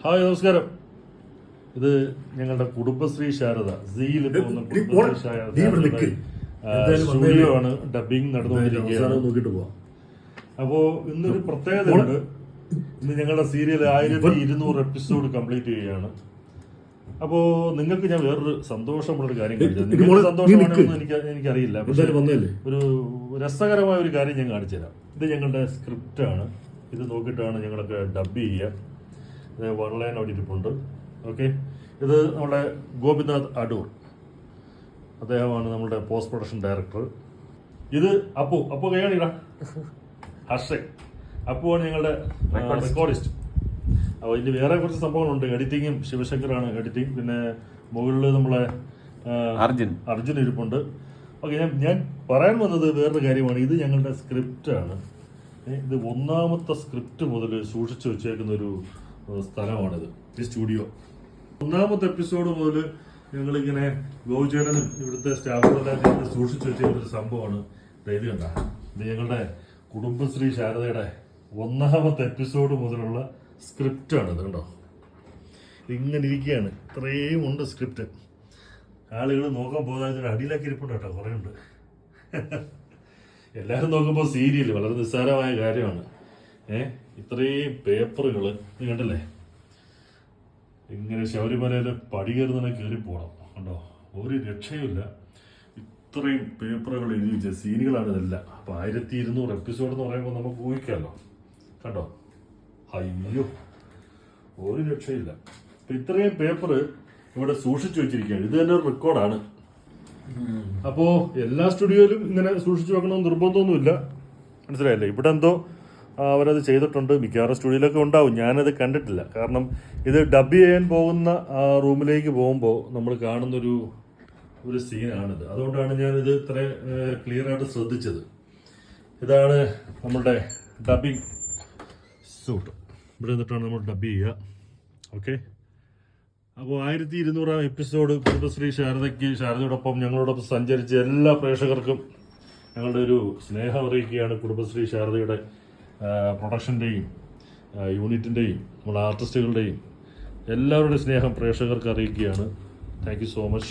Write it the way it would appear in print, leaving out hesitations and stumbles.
Hi നമസ്കാരം. ഇത് ഞങ്ങളുടെ കുടുംബശ്രീ ശാരദ സിയിൽ പോകുന്ന കുടുംബശ്രീ ശാരദ സ്റ്റുഡിയോ ആണ്. ഡബിങ് നടന്നുകൊണ്ടിരിക്കുകയാണ്. അപ്പോ ഇന്നൊരു പ്രത്യേകതയുണ്ട്. ഇന്ന് ഞങ്ങളുടെ സീരിയൽ 1200 എപ്പിസോഡ് കംപ്ലീറ്റ് ചെയ്യുകയാണ്. അപ്പോ നിങ്ങൾക്ക് ഞാൻ വേറൊരു സന്തോഷമുള്ളൊരു കാര്യം കാണിച്ചു. നിങ്ങൾക്ക് സന്തോഷമാണെന്ന് എനിക്കറിയില്ല. പക്ഷേ ഒരു രസകരമായ ഒരു കാര്യം ഞാൻ കാണിച്ചു തരാം. ഇത് ഞങ്ങളുടെ സ്ക്രിപ്റ്റ് ആണ്. ഇത് നോക്കിയിട്ടാണ് ഞങ്ങളൊക്കെ ഡബ് ചെയ്യുക. വളരെ നോട്ടിരിപ്പുണ്ട്. ഓക്കെ, ഇത് നമ്മുടെ ഗോപിനാഥ് അടൂർ, അദ്ദേഹമാണ് നമ്മുടെ പോസ്റ്റ് പ്രൊഡക്ഷൻ ഡയറക്ടർ. ഇത് അപ്പു കൈയാണിടാ ഹർഷക്. അപ്പുവാണ് ഞങ്ങളുടെ റെക്കോർഡിസ്റ്റ്. അപ്പോൾ ഇതിന് വേറെ കുറച്ച് സംഭവങ്ങളുണ്ട്. എഡിറ്റിങ്ങും ശിവശങ്കറാണ് എഡിറ്റിംഗ്. പിന്നെ മുകളിൽ നമ്മളെ അർജുൻ ഇരിപ്പുണ്ട്. ഓക്കെ, ഞാൻ പറയാൻ വന്നത് വേറൊരു കാര്യമാണ്. ഇത് ഞങ്ങളുടെ സ്ക്രിപ്റ്റാണ്. ഇത് ഒന്നാമത്തെ സ്ക്രിപ്റ്റ് മുതൽ സൂക്ഷിച്ചു വെച്ചേക്കുന്ന ഒരു സ്ഥലമാണിത്, ഈ സ്റ്റുഡിയോ. ഒന്നാമത്തെ എപ്പിസോഡ് മുതൽ ഞങ്ങളിങ്ങനെ ഗോചേടനും ഇവിടുത്തെ സ്റ്റാഫുകളെല്ലാം സൂക്ഷിച്ചു വെച്ചേക്കുന്ന ഒരു സംഭവമാണ്. ഇത് കണ്ട, ഇത് ഞങ്ങളുടെ കുടുംബശ്രീ ശാരദയുടെ ഒന്നാമത്തെ എപ്പിസോഡ് മുതലുള്ള സ്ക്രിപ്റ്റാണിത്. കണ്ടോ, ഇങ്ങനെ ഇരിക്കുകയാണ്. ഇത്രയും ഉണ്ട് സ്ക്രിപ്റ്റ്. ആളുകൾ നോക്കാൻ പോകാതെ അടിയിലാക്കി ഇരിപ്പുണ്ട് കേട്ടോ, കുറേ ഉണ്ട്. എല്ലാവരും നോക്കുമ്പോൾ സീരിയൽ വളരെ നിസ്സാരമായ കാര്യമാണ്. ഇത്രയും പേപ്പറുകൾ കണ്ടല്ലേ, ഇങ്ങനെ ശബരിമലയിൽ പടി കയറുന്നതിനെ കയറി പോകണം. കണ്ടോ, ഒരു രക്ഷയുമില്ല. ഇത്രയും പേപ്പറുകൾ എഴുതി വെച്ച സീനുകളാണ് ഇതെല്ലാം. അപ്പം 1200 എപ്പിസോഡ് എന്ന് പറയുമ്പോൾ നമുക്ക് ഊഹിക്കാമല്ലോ. കണ്ടോ, അയ്യോ, ഒരു രക്ഷയില്ല. അപ്പം ഇത്രയും പേപ്പർ ഇവിടെ സൂക്ഷിച്ചു വെച്ചിരിക്കുകയാണ്. ഇത് തന്നെ ഒരു റെക്കോർഡാണ്. അപ്പോൾ എല്ലാ സ്റ്റുഡിയോയിലും ഇങ്ങനെ സൂക്ഷിച്ചു വെക്കണമെന്ന് നിർബന്ധമൊന്നുമില്ല, മനസ്സിലായല്ലേ? ഇവിടെ എന്തോ അവരത് ചെയ്തിട്ടുണ്ട്. മിക്കവാറും സ്റ്റുഡിയോയിലൊക്കെ ഉണ്ടാവും. ഞാനത് കണ്ടിട്ടില്ല. കാരണം ഇത് ഡബ് ചെയ്യാൻ പോകുന്ന റൂമിലേക്ക് പോകുമ്പോൾ നമ്മൾ കാണുന്നൊരു സീനാണിത്. അതുകൊണ്ടാണ് ഞാനിത് ഇത്ര ക്ലിയർ ആയിട്ട് ശ്രദ്ധിച്ചത്. ഇതാണ് നമ്മളുടെ ഡബിങ് സൂട്ട്. ഇവിടെ നിന്നിട്ടാണ് നമ്മൾ ഡബ് ചെയ്യുക. ഓക്കെ, അപ്പോൾ 1200 എപ്പിസോഡ് കുടുംബശ്രീ ശാരദയോടൊപ്പം ഞങ്ങളോടൊപ്പം സഞ്ചരിച്ച എല്ലാ പ്രേക്ഷകർക്കും ഞങ്ങളുടെ ഒരു സ്നേഹം അറിയിക്കുകയാണ്. കുടുംബശ്രീ ശാരദയുടെ പ്രൊഡക്ഷൻ്റെയും യൂണിറ്റിൻ്റെയും നമ്മുടെ ആർട്ടിസ്റ്റുകളുടെയും എല്ലാവരുടെയും സ്നേഹം പ്രേക്ഷകർക്ക് അറിയിക്കുകയാണ്. Thank you so much.